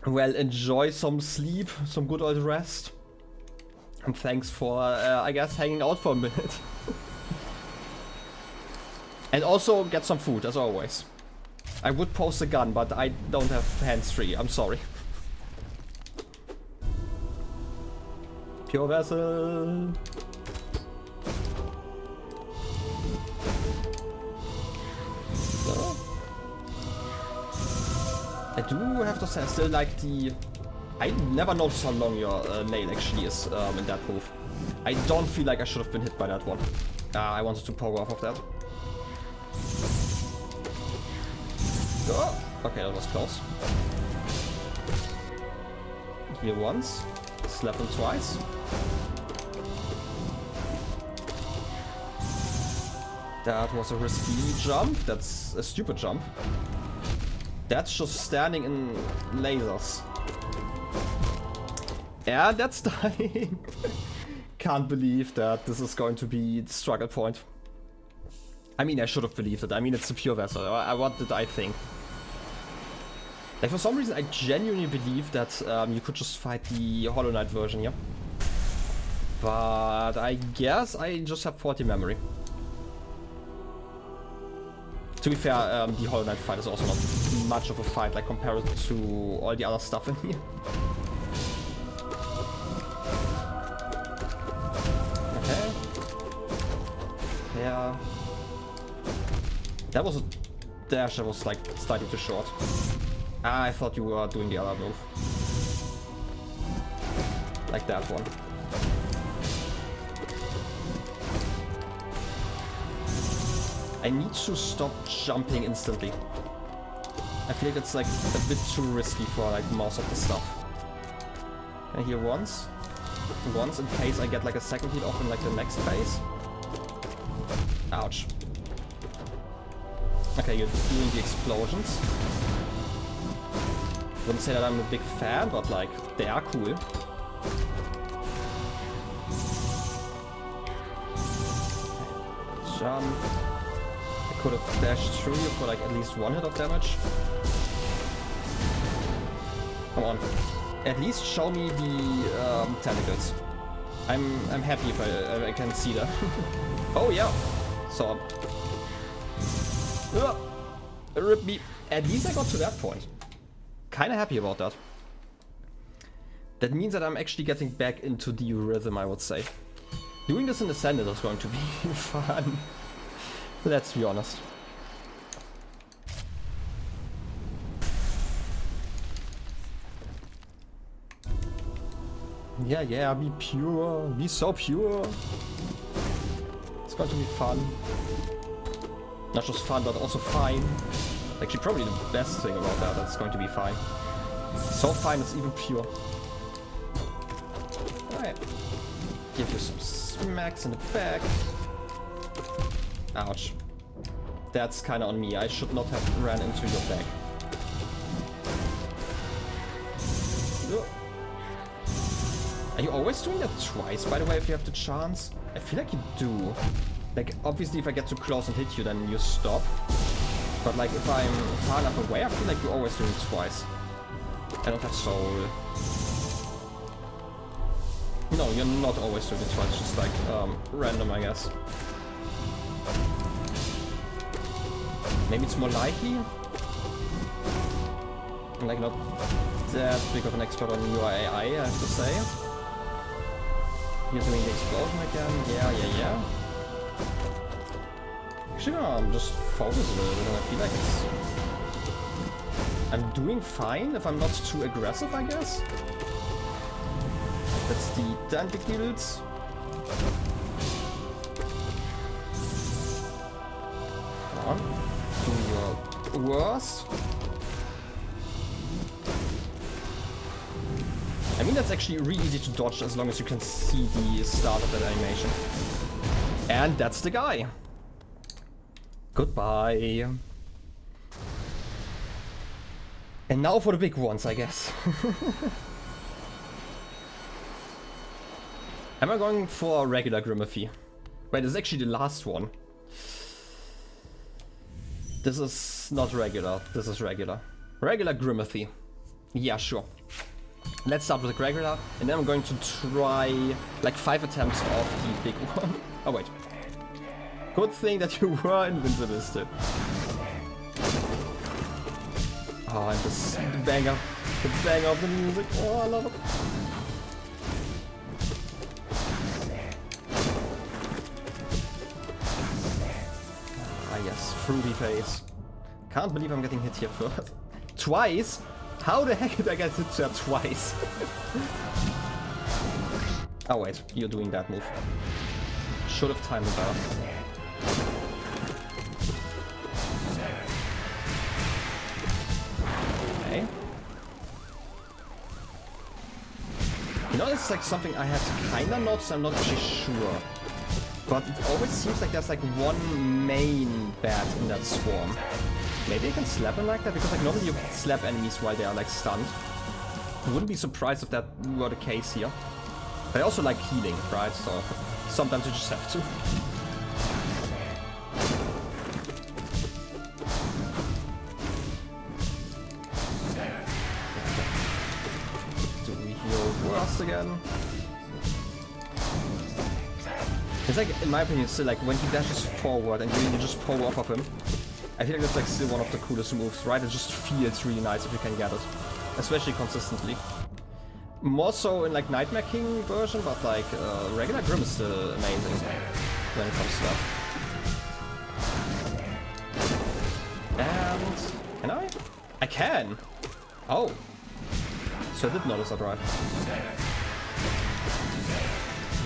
Well, enjoy some sleep, some good old rest. And thanks for, I guess, hanging out for a minute. And also get some food, as always. I would post a gun, but I don't have hands-free. I'm sorry. Pure vessel. So. I do have to say, I still like the... I never noticed how long your nail actually is in that move. I don't feel like I should have been hit by that one. I wanted to power off of that. Oh, okay, that was close. Heal once, slap him twice. That was a risky jump. That's a stupid jump. That's just standing in lasers. Yeah, that's dying. can't believe that this is going to be the struggle point. I mean, I should have believed it. I mean, it's a pure vessel. What did I think? Like, for some reason, I genuinely believe that you could just fight the Hollow Knight version here. But I guess I just have 40 memory. To be fair, the Hollow Knight fight is also not much of a fight, like, compared to all the other stuff in here. Okay. Yeah. That was a dash that was, like, slightly too short. Ah, I thought you were doing the other move. Like that one. I need to stop jumping instantly. I feel like it's like a bit too risky for like most of the stuff. Can I heal once? Once in case I get like a second heal off in like the next phase. Ouch. Okay, you're doing the explosions. Wouldn't say that I'm a big fan, but like they are cool. Jump. Could have dashed through you for like at least one hit of damage. Come on. At least show me the tentacles. I'm happy if I can see that. Oh yeah. So rip me. At least I got to that point. Kinda happy about that. That means that I'm actually getting back into the rhythm, I would say. Doing this in Ascended is going to be fun. Let's be honest. Yeah, be pure. Be so pure. It's going to be fun. Not just fun, but also fine. Actually, probably the best thing about that, it's going to be fine. So fine, it's even pure. Alright. Give you some smacks in the back. Ouch. That's kinda on me. I should not have ran into your back. Are you always doing that twice, by the way, if you have the chance? I feel like you do. Like, obviously if I get too close and hit you, then you stop. But like, if I'm far enough away, I feel like you're always doing it twice. I don't have soul. No, you're not always doing it twice, just like, random, I guess. Maybe it's more likely. I'm like not that big of an expert on UI AI, I have to say. You're doing the explosion again. Yeah. Actually, no, I'm just focused a little bit and I feel like it's... I'm doing fine if I'm not too aggressive, I guess. That's the tentacles. Come on. Do your worst. I mean, that's actually really easy to dodge as long as you can see the start of that animation. And that's the guy. Goodbye. And now for the big ones, I guess. Am I going for a regular Grimmothy? Wait, this is actually the last one. This is not regular, this is regular. Regular Grimmothy. Yeah, sure. Let's start with the regular, and then I'm going to try like 5 attempts of the big one. Oh wait. Good thing that you were invincible still. Oh, and the banger of the music. Oh, I love it. Ah yes, fruity face. Can't believe I'm getting hit here first. Twice? How the heck did I get hit there twice? Oh wait, you're doing that move. Should have timed it better. Okay. You know, it's like something I had kinda noticed, I'm not actually sure. But it always seems like there's like one main bat in that swarm. Maybe you can slap him like that, because like normally you can slap enemies while they are like stunned. I wouldn't be surprised if that were the case here. But I also like healing, right? So sometimes you just have to. Do we heal worse again? It's like, in my opinion, still like when he dashes forward and you just pull off of him. I feel like that's like still one of the coolest moves, right? It just feels really nice if you can get it. Especially consistently. More so in like Nightmare King version, but like regular Grimm is still amazing when it comes to that. And can I? I can! Oh. So I did notice that, right?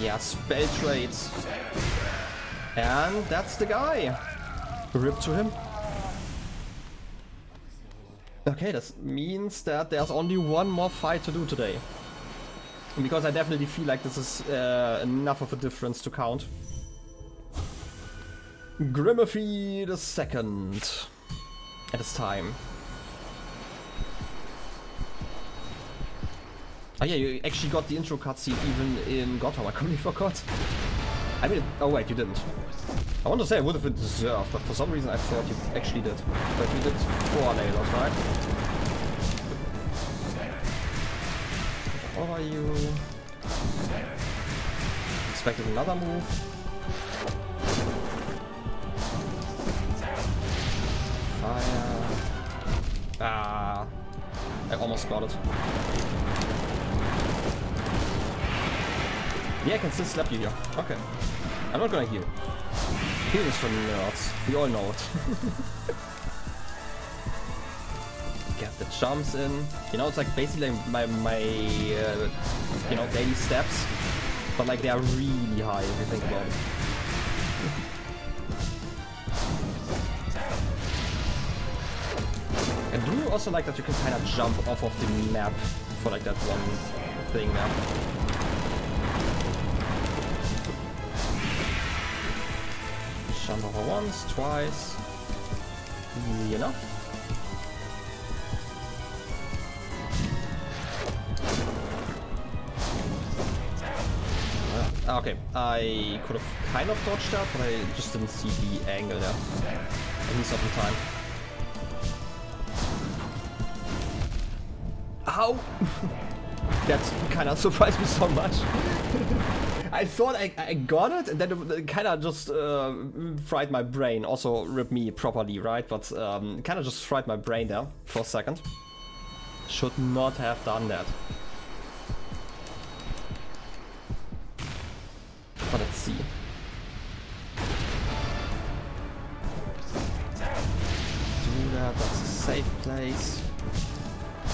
Yeah, spell trades. And that's the guy. Rip to him. Okay, this means that there's only one more fight to do today. Because I definitely feel like this is enough of a difference to count. Grimmify the second. At this time. Oh yeah, you actually got the intro cutscene even in Godhome. I completely forgot. I mean, oh wait, you didn't. I want to say it would have been deserved, but for some reason I thought you actually did. But you did 4 layers, right? Over you. Expected another move. Fire. Ah. I almost got it. Yeah, I can still slap you here. Okay. I'm not gonna heal. Heal is for nerds. We all know it. Get the jumps in. You know, it's like basically my you know, daily steps. But like they are really high if you think about it. And do you also like that you can kind of jump off of the map for like that one thing there? Jump over once, twice. Easy enough. Okay, I could have kind of dodged that, but I just didn't see the angle there. At least at the time. Ow! That kind of surprised me so much. I thought I got it, and then it kind of just fried my brain. Also ripped me properly, right? But kind of just fried my brain there for a second. Should not have done that. But let's see. Do that. That's a safe place.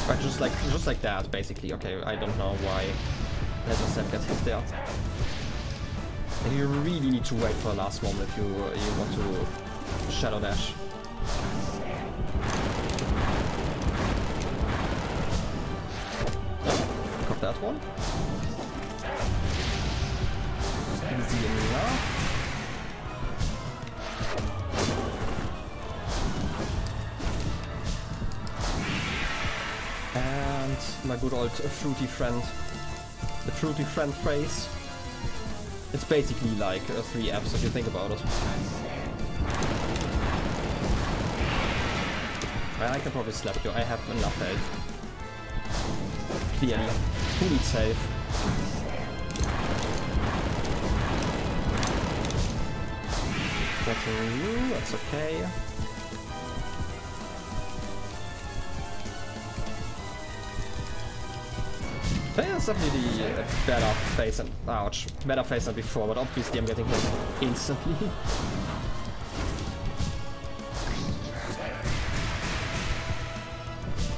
Right, just like that, basically. Okay, I don't know why let myself get hit there. And you really need to wait for the last moment if you want to shadow dash. Oh, got that one. Easy enough. And my good old fruity friend. The fruity friend phrase. It's basically like 3 Fs if you think about it. I can probably slap you, I have enough health. Clearly. Who needs health? Getting you, that's okay. I think that's definitely a better face than, ouch, better face than before, but obviously I'm getting hit instantly.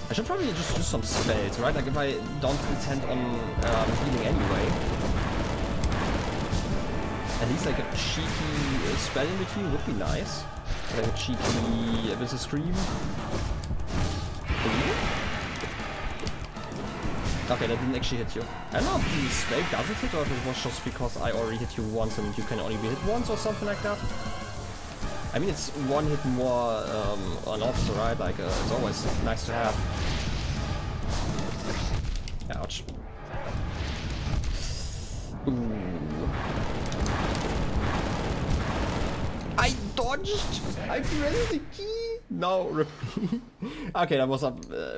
I should probably just use some spells, right? Like if I don't intend on healing anyway. At least like a cheeky spell in between would be nice. Like a cheeky Abyssal Scream. Okay, that didn't actually hit you. I don't know if the spell doesn't hit or if it was just because I already hit you once and you can only be hit once or something like that. I mean, it's one hit more or not, right? Like, it's always nice to have. Ouch. Ooh. I dodged! I pressed the key! No, repeat. Okay, that was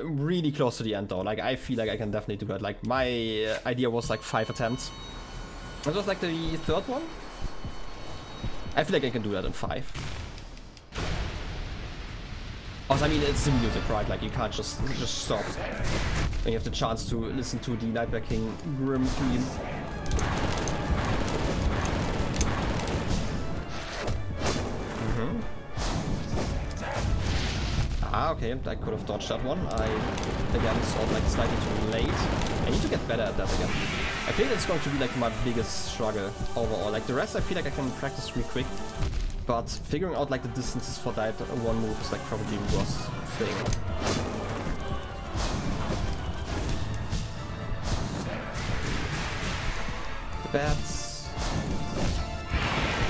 really close to the end though. Like, I feel like I can definitely do that. Like, my idea was like 5 attempts. That was like the third one. I feel like I can do that in 5. Also, I mean, it's the music, right? Like, you can't just stop when you have the chance to listen to the Nightmare King Grimm theme. Ah, okay, I could have dodged that one. I, again, saw it like slightly too late. I need to get better at that again. I think it's going to be like my biggest struggle overall. Like the rest I feel like I can practice really quick. But figuring out like the distances for that one move is like probably the worst thing. The bats.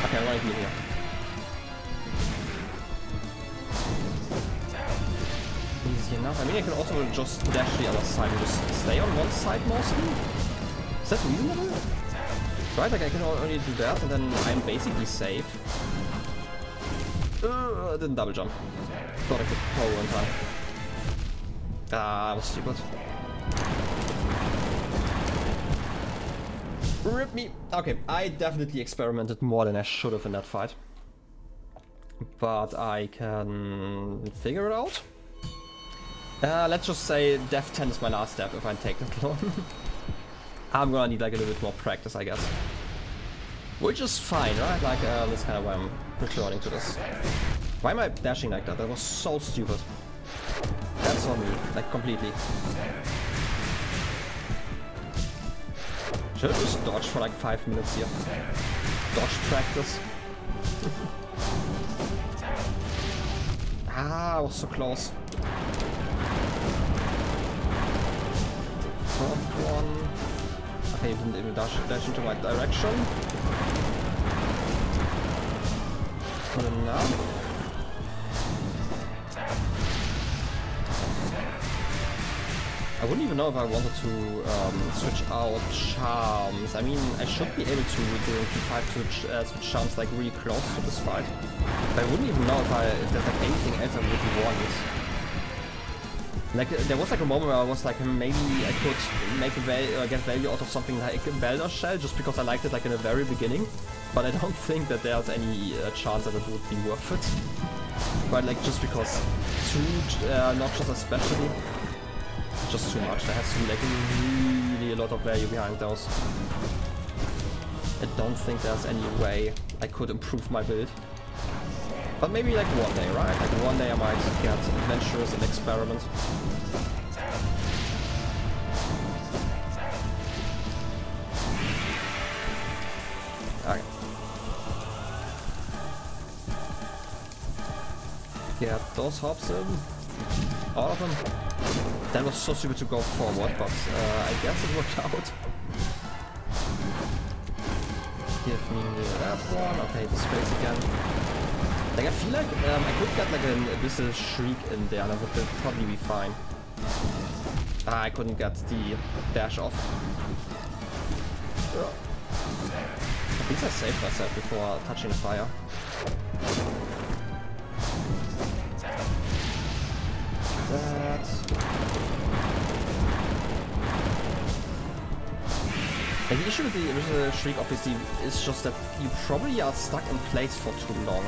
Okay, I'm running here. Easy enough. I mean, I can also just dash the other side and just stay on one side mostly. Is that reasonable? Right, like I can only do that and then I'm basically safe. I didn't double jump. Thought I could pull one time. Ah, I was stupid. Rip me. Okay, I definitely experimented more than I should have in that fight. But I can figure it out. Let's just say Def 10 is my last step if I take that long. I'm gonna need like a little bit more practice, I guess. Which is fine, right? Like, that's kind of why I'm returning to this. Why am I dashing like that? That was so stupid. That's on me, like completely. Should I just dodge for like 5 minutes here? Dodge practice. Ah, I was so close. Fourth one. Okay, you didn't even dash into my direction. Good enough. I wouldn't even know if I wanted to switch out charms. I mean, I should be able to during P5 switch charms like really close to this fight. But I wouldn't even know if there's like anything else I would want. Like, there was like a moment where I was like, maybe I could make get value out of something like a Belder Shell, just because I liked it like in the very beginning. But I don't think that there's any chance that it would be worth it. But like, just because two notches especially, just too much. There has to be like really a lot of value behind those. I don't think there's any way I could improve my build. But maybe like one day, right? Like one day I might get adventurous and experiment. Okay. Get those hops in. All of them. That was so stupid to go forward, but I guess it worked out. Give me that one. Okay, the space again. Like, I feel like I could get like an Abyssal Shriek in there and that would probably be fine. Ah, I couldn't get the dash off. At least I saved myself before touching the fire. That. Like, the issue with the Abyssal Shriek obviously is just that you probably are stuck in place for too long.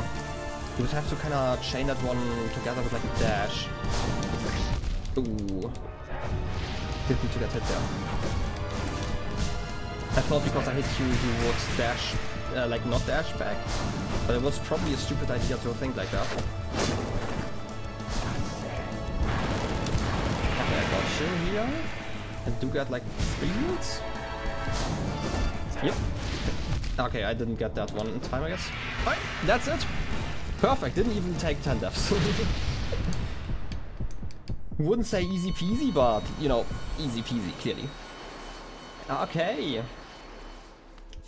You would have to kind of chain that one together with like a dash. Ooh. Didn't need to get hit there. I thought because I hit you, you would dash, like not dash back. But it was probably a stupid idea to think like that. Okay, I got you here. And do get like 3 hits? Yep. Okay, I didn't get that one in time, I guess. Alright, that's it. Perfect, didn't even take 10 deaths. Wouldn't say easy peasy, but, you know, easy peasy, clearly. Okay.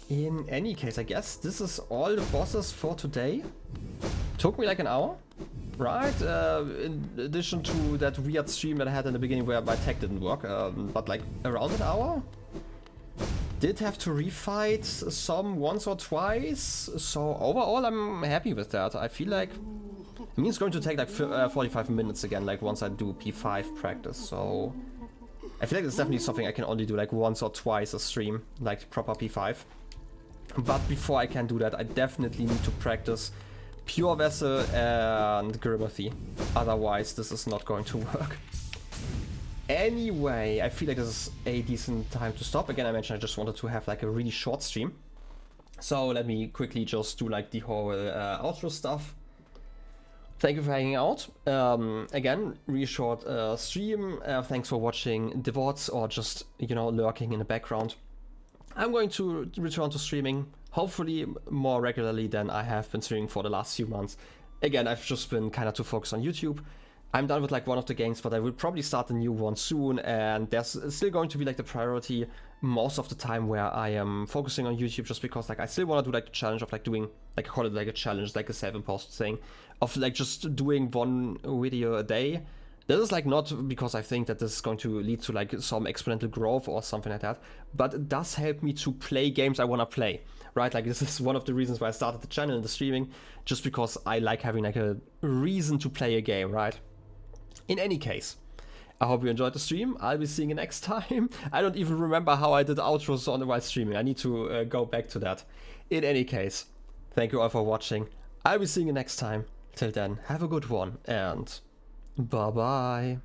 In any case, I guess this is all the bosses for today. Took me like an hour, right? In addition to that weird stream that I had in the beginning where my tech didn't work, but like around an hour? Did have to refight some once or twice, so overall I'm happy with that. I feel like, I mean, it's going to take like 45 minutes again, like once I do P5 practice, so I feel like it's definitely something I can only do like once or twice a stream, like proper P5. But before I can do that, I definitely need to practice Pure Vessel and Grimmothy. Otherwise, this is not going to work. Anyway, I feel like this is a decent time to stop. Again, I mentioned I just wanted to have like a really short stream. So let me quickly just do like the whole outro stuff. Thank you for hanging out. Again, really short stream. Thanks for watching the VODs or just, you know, lurking in the background. I'm going to return to streaming, hopefully more regularly than I have been streaming for the last few months. Again, I've just been kind of too focused on YouTube. I'm done with like one of the games, but I will probably start a new one soon, and there's still going to be like the priority most of the time where I am focusing on YouTube, just because like I still want to do like the challenge of like doing, like I call it like a challenge, like a 7-post thing, of like just doing one video a day. This is like not because I think that this is going to lead to like some exponential growth or something like that, but it does help me to play games I want to play, right? Like this is one of the reasons why I started the channel and the streaming, just because I like having like a reason to play a game, right? In any case, I hope you enjoyed the stream. I'll be seeing you next time. I don't even remember how I did outros on the while streaming. I need to go back to that. In any case, thank you all for watching. I'll be seeing you next time. Till then, have a good one and bye bye.